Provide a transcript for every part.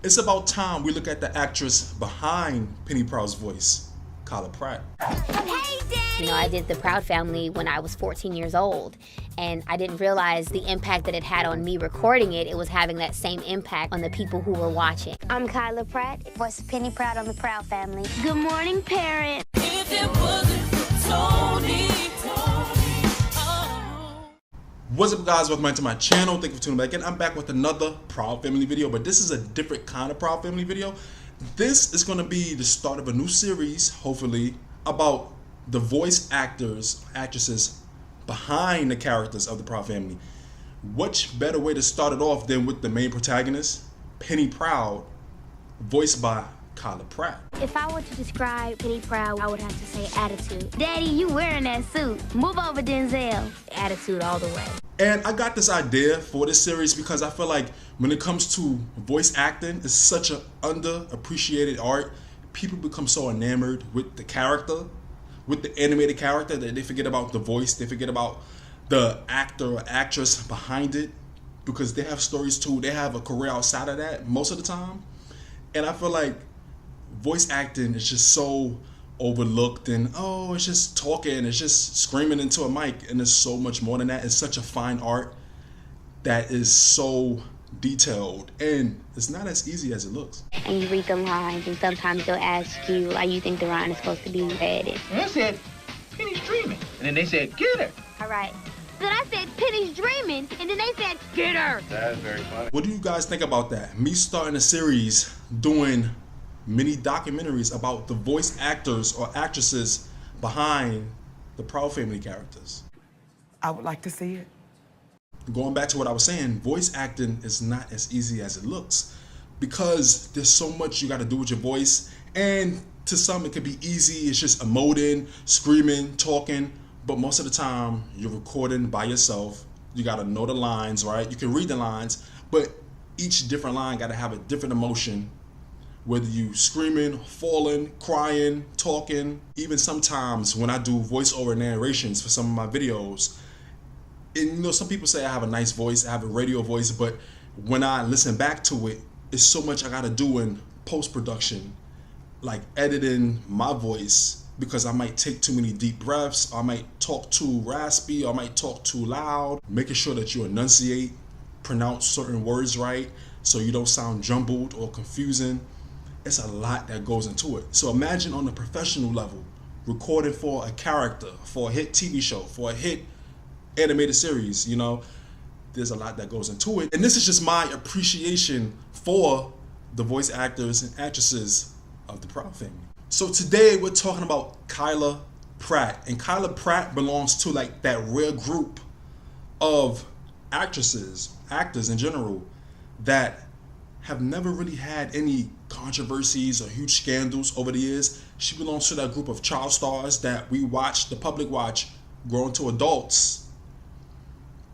It's about time we look at the actress behind Penny Proud's voice, Kyla Pratt. Hey, Daddy! I did The Proud Family when I was 14 years old, and I didn't realize the impact that it had on me recording it. It was having that same impact on the people who were watching. I'm Kyla Pratt, voice of Penny Proud on The Proud Family. Good morning, parents. If it wasn't for Tony. What's up, guys? Welcome back to my channel. Thank you for tuning back in. I'm back with another Proud Family video, but this is a different kind of Proud Family video. This is going to be the start of a new series, hopefully, about the voice actors, actresses behind the characters of the Proud Family. What better way to start it off than with the main protagonist, Penny Proud, voiced by Kyla Pratt. If I were to describe Penny Proud, I would have to say attitude. Daddy, you wearing that suit. Move over, Denzel. Attitude all the way. And I got this idea for this series because I feel like when it comes to voice acting, it's such an underappreciated art. People become so enamored with the character, with the animated character, that they forget about the voice. They forget about the actor or actress behind it, because they have stories too. They have a career outside of that most of the time. And I feel like voice acting is just so overlooked, and oh, it's just talking, it's just screaming into a mic, and there's so much more than that. It's such a fine art that is so detailed, and it's not as easy as it looks. And you read the lines, and sometimes they'll ask you how you think the line is supposed to be read. And I said, Penny's dreaming. And then they said, get her. All right. Then I said, Penny's dreaming, and then they said, get her. That is very funny. What do you guys think about that? Me starting a series doing mini documentaries about the voice actors or actresses behind the Proud Family characters. I would like to see it. Going back to what I was saying, voice acting is not as easy as it looks, because there's so much you got to do with your voice, and to some it could be easy. It's just emoting, screaming, talking, but most of the time you're recording by yourself. You got to know the lines, right? You can read the lines, but each different line got to have a different emotion. Whether you screaming, falling, crying, talking, even sometimes when I do voiceover narrations for some of my videos, and you know, some people say I have a nice voice, I have a radio voice, but when I listen back to it, it's so much I gotta do in post-production, like editing my voice, because I might take too many deep breaths, I might talk too raspy, or I might talk too loud, making sure that you enunciate, pronounce certain words right, so you don't sound jumbled or confusing. It's a lot that goes into it. So imagine on a professional level, recording for a character, for a hit TV show, for a hit animated series. You know, there's a lot that goes into it. And this is just my appreciation for the voice actors and actresses of the Proud Family. So today we're talking about Kyla Pratt. And Kyla Pratt belongs to like that rare group of actresses, actors in general, that have never really had any controversies or huge scandals over the years. She belongs to that group of child stars that we watch, the public watch, grow into adults.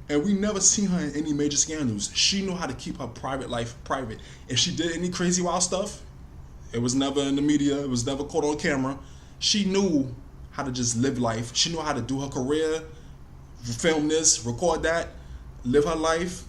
And we never seen her in any major scandals. She knew how to keep her private life private. If she did any crazy wild stuff, it was never in the media, it was never caught on camera. She knew how to just live life. She knew how to do her career, film this, record that, live her life.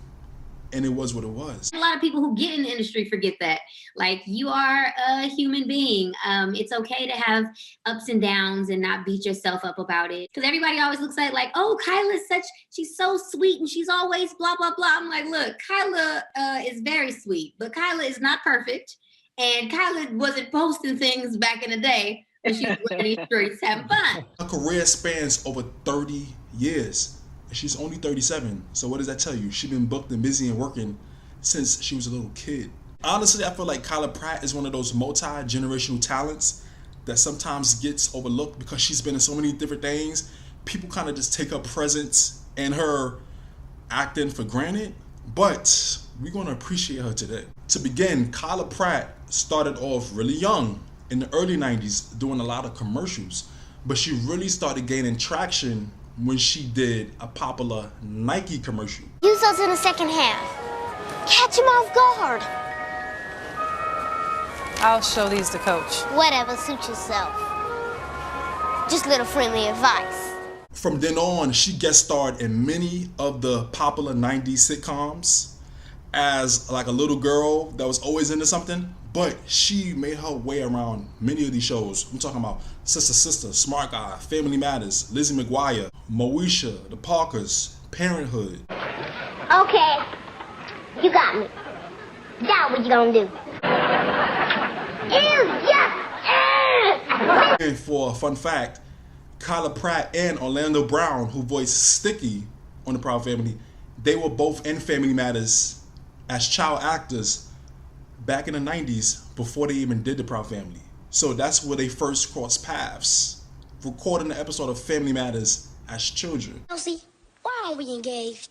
And it was what it was. A lot of people who get in the industry forget that. Like, you are a human being. It's okay to have ups and downs and not beat yourself up about it. Because everybody always looks at it like, oh, Kyla's she's so sweet and she's always blah, blah, blah. I'm like, look, Kyla is very sweet, but Kyla is not perfect. And Kyla wasn't posting things back in the day when she was in these streets having fun. Her career spans over 30 years. She's only 37, so what does that tell you? She's been booked and busy and working since she was a little kid. Honestly, I feel like Kyla Pratt is one of those multi-generational talents that sometimes gets overlooked because she's been in so many different things. People kind of just take her presence and her acting for granted, but we're going to appreciate her today. To begin, Kyla Pratt started off really young in the early 90s doing a lot of commercials, but she really started gaining traction when she did a popular Nike commercial. Use those in the second half. Catch him off guard. I'll show these to Coach. Whatever, suit yourself. Just little friendly advice. From then on, she guest starred in many of the popular 90s sitcoms, as like a little girl that was always into something, but she made her way around many of these shows. I'm talking about Sister Sister, Smart Guy, Family Matters, Lizzie McGuire, Moesha, The Parkers, Parenthood. Okay, you got me. Now what you gonna do? And for a fun fact, Kyla Pratt and Orlando Brown, who voiced Sticky on The Proud Family, they were both in Family Matters as child actors back in the 90s before they even did The Proud Family. So that's where they first crossed paths, recording the episode of Family Matters as children. Elsie, why aren't we engaged?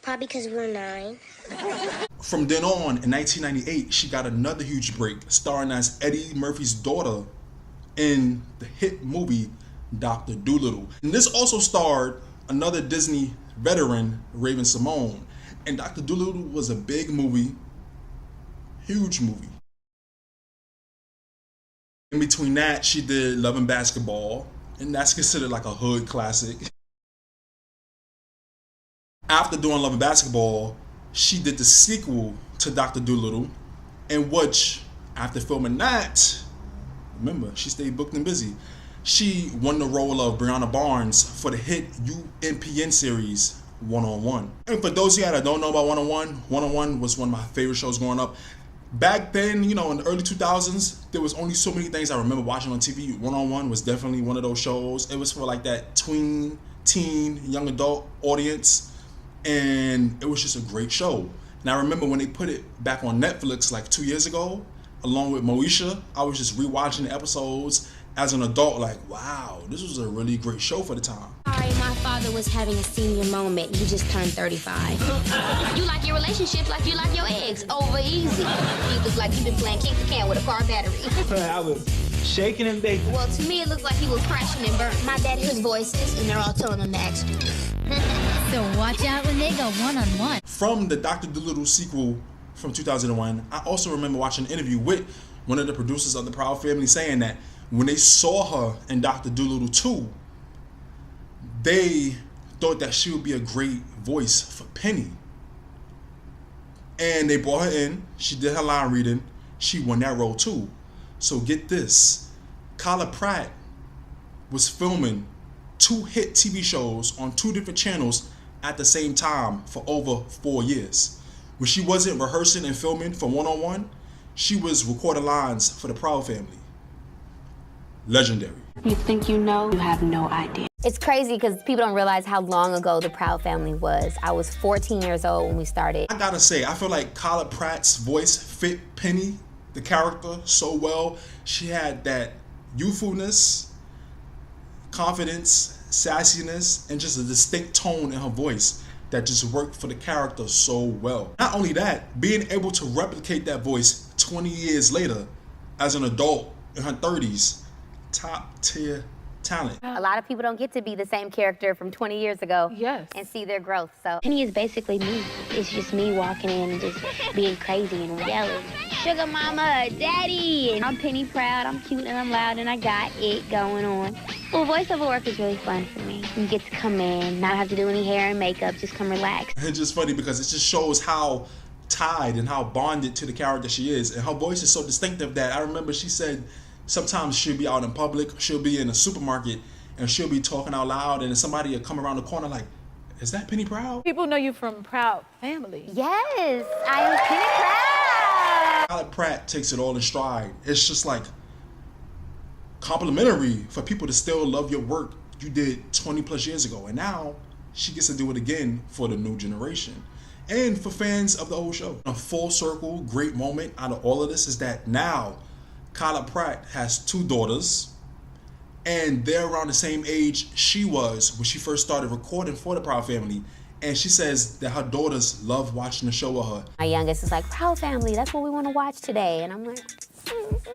Probably because we're 9. From then on, in 1998, she got another huge break, starring as Eddie Murphy's daughter in the hit movie Dr. Dolittle. And this also starred another Disney veteran, Raven-Symoné. And Dr. Dolittle was a big movie, huge movie. In between that, she did Love and Basketball, and that's considered like a hood classic. After doing Love and Basketball, she did the sequel to Dr. Dolittle, in which, after filming that, remember, she stayed booked and busy, she won the role of Brianna Barnes for the hit UNPN series, One-on-One. And for those of you that don't know about One-on-One, One-on-One was one of my favorite shows growing up. Back then, you know, in the early 2000s, there was only so many things I remember watching on TV. One-on-One was definitely one of those shows. It was for like that tween, teen, young adult audience. And it was just a great show. And I remember when they put it back on Netflix like 2 years ago, along with Moesha, I was just rewatching the episodes as an adult, like, wow, this was a really great show for the time. Sorry, my father was having a senior moment. He just turned 35. You like your relationships like you like your eggs. Over easy. You look like you've been playing kick the can with a car battery. I was shaking and baking. Well, to me, it looked like he was crashing and burning. My dad hears voices, and they're all telling him to act. So watch out when they go one-on-one. From the Dr. Dolittle sequel from 2001, I also remember watching an interview with one of the producers of The Proud Family saying that when they saw her in Dr. Dolittle 2, they thought that she would be a great voice for Penny. And they brought her in, she did her line reading, she won that role too. So get this, Kyla Pratt was filming 2 hit TV shows on 2 different channels at the same time for over 4 years. When she wasn't rehearsing and filming for One-on-One, she was recording lines for The Proud Family. Legendary. You think you know, you have no idea. It's crazy because people don't realize how long ago The Proud Family was. I was 14 years old when we started. I gotta say, I feel like Kyla Pratt's voice fit Penny, the character, so well. She had that youthfulness, confidence, sassiness, and just a distinct tone in her voice that just worked for the character so well. Not only that, being able to replicate that voice 20 years later as an adult in her 30s, top tier talent. A lot of people don't get to be the same character from 20 years ago and see their growth. So Penny is basically me. It's just me walking in and just being crazy and yelling, "Sugar mama, daddy!" And I'm Penny Proud, I'm cute and I'm loud and I got it going on. Well, voiceover work is really fun for me. You get to come in, not have to do any hair and makeup, just come relax. It's just funny because it just shows how tied and how bonded to the character she is. And her voice is so distinctive that I remember she said sometimes she'll be out in public, she'll be in a supermarket, and she'll be talking out loud, and then somebody will come around the corner like, is that Penny Proud? People know you from Proud Family. Yes, I am Penny Proud. Kyla Pratt takes it all in stride. It's just like complimentary for people to still love your work you did 20 plus years ago. And now she gets to do it again for the new generation and for fans of the old show. A full circle, great moment out of all of this is that now Kyla Pratt has 2 daughters, and they're around the same age she was when she first started recording for The Proud Family. And she says that her daughters love watching the show with her. My youngest is like, "Proud Family, that's what we want to watch today." And I'm like,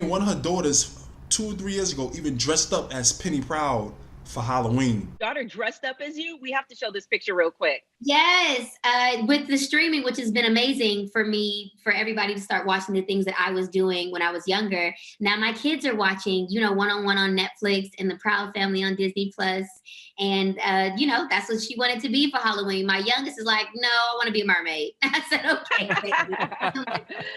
One of her daughters, 2 or 3 years ago, even dressed up as Penny Proud for Halloween. Daughter dressed up as you? We have to show this picture real quick. Yes, with the streaming, which has been amazing for me, for everybody to start watching the things that I was doing when I was younger. Now my kids are watching, you know, One-on-One on Netflix and The Proud Family on Disney Plus. And, you know, that's what she wanted to be for Halloween. My youngest is like, no, I want to be a mermaid. I said, okay, baby.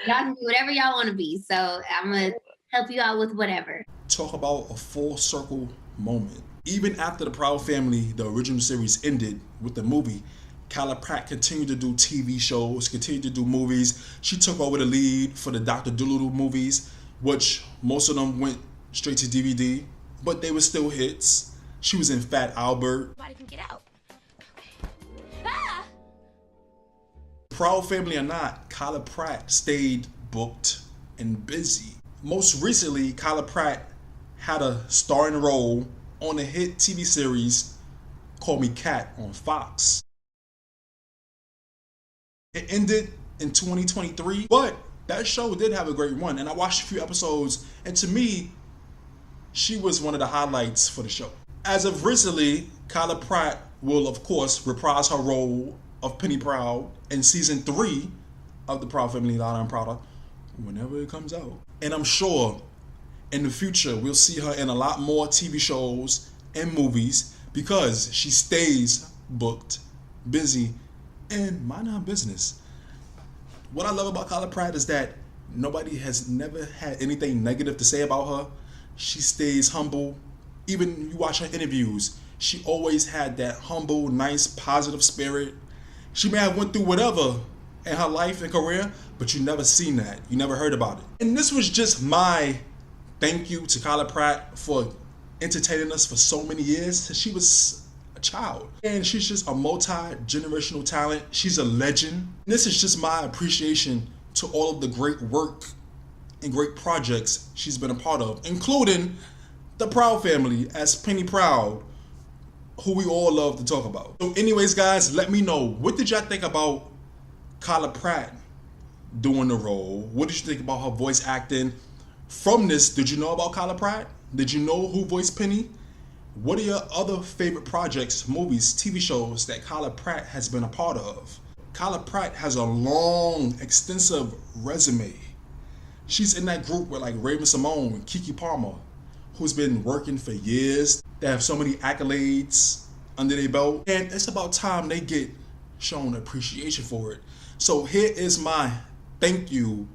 Y'all can do whatever y'all want to be. So I'm going to help you out with whatever. Talk about a full circle moment. Even after The Proud Family, the original series, ended with the movie, Kyla Pratt continued to do TV shows, continued to do movies. She took over the lead for the Dr. Dolittle movies, which most of them went straight to DVD, but they were still hits. She was in Fat Albert. Nobody can get out. Proud Family or not, Kyla Pratt stayed booked and busy. Most recently, Kyla Pratt had a starring role on a hit TV series Call Me Kat on Fox. It ended in 2023, but that show did have a great run, and I watched a few episodes, and to me, she was one of the highlights for the show. As of recently, Kyla Pratt will, of course, reprise her role of Penny Proud in season 3 of The Proud Family, Louder and Prouder, whenever it comes out. And I'm sure in the future, we'll see her in a lot more TV shows and movies because she stays booked, busy, and minding her business. What I love about Kyla Pratt is that nobody has never had anything negative to say about her. She stays humble. Even you watch her interviews, she always had that humble, nice, positive spirit. She may have went through whatever in her life and career, but you never seen that. You never heard about it. And this was just my thank you to Kyla Pratt for entertaining us for so many years since she was a child. And she's just a multi-generational talent. She's a legend. And this is just my appreciation to all of the great work and great projects she's been a part of, including The Proud Family as Penny Proud, who we all love to talk about. So anyways, guys, let me know, what did y'all think about Kyla Pratt doing the role? What did you think about her voice acting? From this, did you know about Kyla Pratt? Did you know who voiced Penny? What are your other favorite projects, movies, TV shows that Kyla Pratt has been a part of? Kyla Pratt has a long, extensive resume. She's in that group with like Raven-Symoné and Keke Palmer, who's been working for years. They have so many accolades under their belt, and it's about time they get shown appreciation for it. So here is my thank you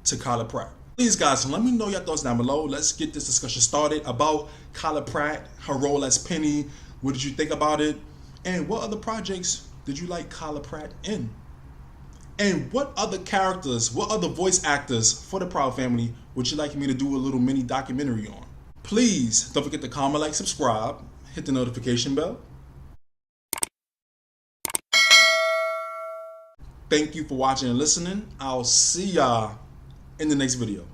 to Kyla Pratt. Please, guys, let me know your thoughts down below. Let's get this discussion started about Kyla Pratt, her role as Penny. What did you think about it? And what other projects did you like Kyla Pratt in? And what other characters, what other voice actors for The Proud Family would you like me to do a little mini documentary on? Please don't forget to comment, like, subscribe, hit the notification bell. Thank you for watching and listening. I'll see y'all in the next video.